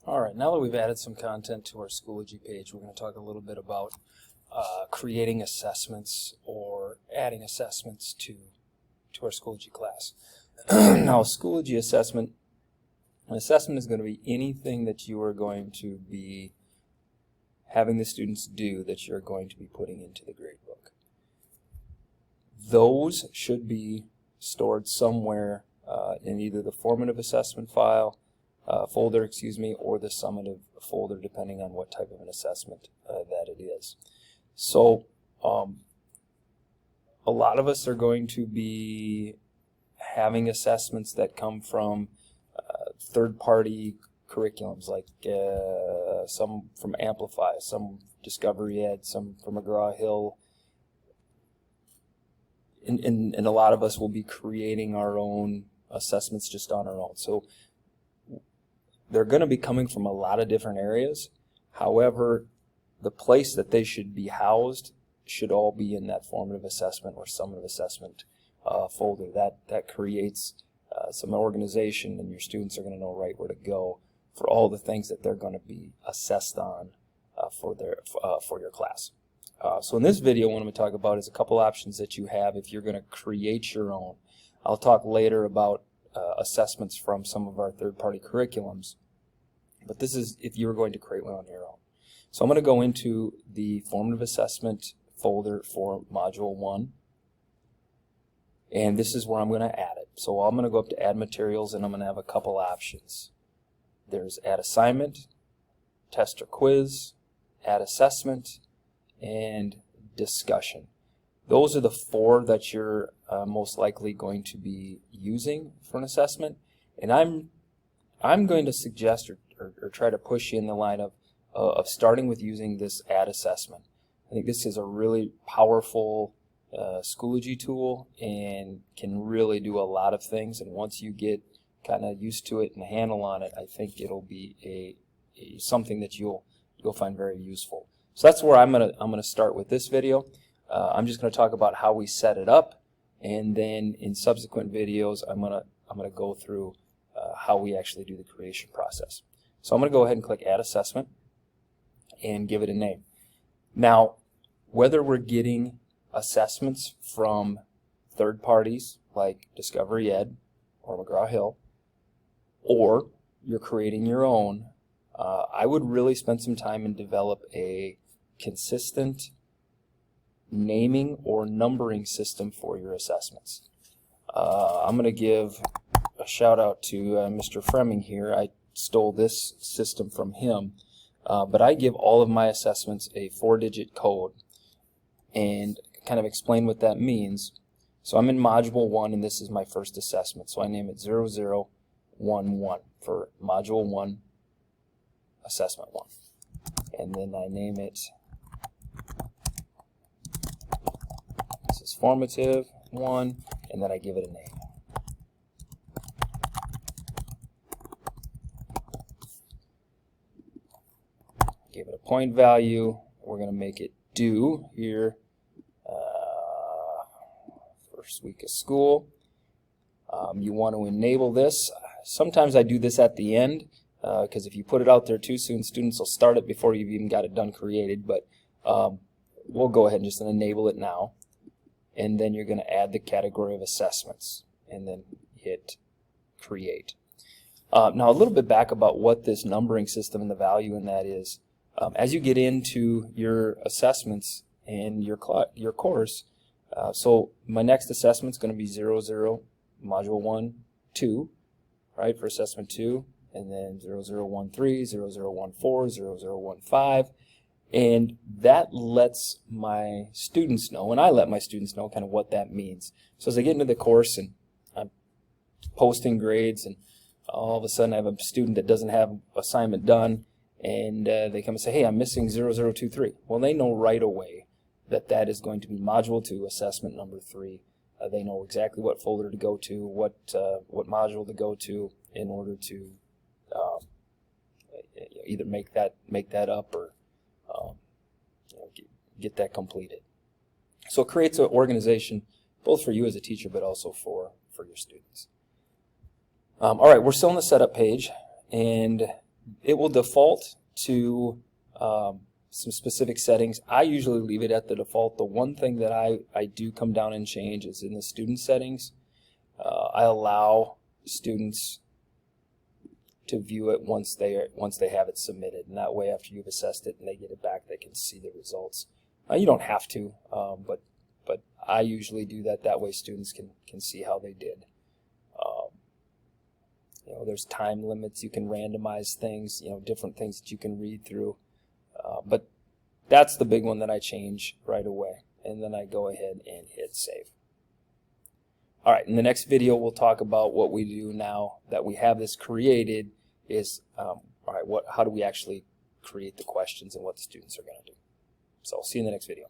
Alright, now that we've added some content to our Schoology page, we're going to talk a little bit about creating assessments or adding assessments to our Schoology class. Now, Schoology assessment, an assessment is going to be anything that you are going to be having the students do that you're going to be putting into the gradebook. Those should be stored somewhere in either the formative assessment file, folder, or the summative folder, depending on what type of an assessment that it is. So a lot of us are going to be having assessments that come from third-party curriculums, like some from Amplify, some Discovery Ed, some from McGraw-Hill, and a lot of us will be creating our own assessments just on our own. So they're going to be coming from a lot of different areas. However, the place that they should be housed should all be in that formative assessment or summative assessment folder. That creates some organization, and your students are going to know right where to go for all the things that they're going to be assessed on for your class. So in this video, what I'm going to talk about is a couple options that you have if you're going to create your own. I'll talk later about assessments from some of our third-party curriculums, but this is if you're going to create one on your own. So I'm going to go into the formative assessment folder for Module 1, and this is where I'm going to add it. So I'm going to go up to Add Materials, and I'm going to have a couple options. There's Add Assignment, Test or Quiz, Add Assessment, and Discussion. Those are the four that you're most likely going to be using for an assessment, and I'm going to suggest or try to push you in the line of starting with using this Add Assessment. I think this is a really powerful Schoology tool and can really do a lot of things, and once you get kind of used to it and a handle on it, I think it'll be something that you'll find very useful. So that's where I'm gonna start with this video. I'm just going to talk about how we set it up, and then in subsequent videos I'm gonna go through how we actually do the creation process. So I'm going to go ahead and click Add Assessment and give it a name. Now, whether we're getting assessments from third parties like Discovery Ed or McGraw-Hill, or you're creating your own, I would really spend some time and develop a consistent naming or numbering system for your assessments. I'm going to give a shout out to Mr. Fremming here. I stole this system from him, but I give all of my assessments a 4-digit code and kind of explain what that means. So I'm in Module 1, and this is my first assessment, so I name it 0011 for Module 1, Assessment 1. And then I name it, this is Formative 1, and then I give it a name. Give it a point value. We're going to make it due here first week of school. You want to enable this. Sometimes I do this at the end because if you put it out there too soon, students will start it before you've even got it done created, but we'll go ahead and just enable it now. And then you're going to add the category of assessments and then hit Create. Now a little bit back about what this numbering system and the value in that is. As you get into your assessments and your course, so my next assessment is going to be 00 Module 1, 2, right, for Assessment 2, and then 0013, 0014, 0015, and that lets my students know, and I let my students know kind of what that means. So as I get into the course and I'm posting grades, and all of a sudden I have a student that doesn't have assignment done, and they come and say, hey, I'm missing 0023. Well, they know right away that that is going to be Module 2, Assessment number 3. They know exactly what folder to go to, what module to go to in order to either make that up or get that completed. So it creates an organization both for you as a teacher, but also for your students. All right, we're still on the setup page, and it will default to some specific settings. I usually leave it at the default. The one thing that I do come down and change is in the student settings. I allow students to view it once they have it submitted, and that way after you've assessed it and they get it back, they can see the results. You don't have to, but I usually do that. That way students can see how they did. There's time limits. You can randomize things, different things that you can read through. But that's the big one that I change right away. And then I go ahead and hit save. All right, in the next video we'll talk about what we do now that we have this created is, all right, how do we actually create the questions and what the students are going to do. So I'll see you in the next video.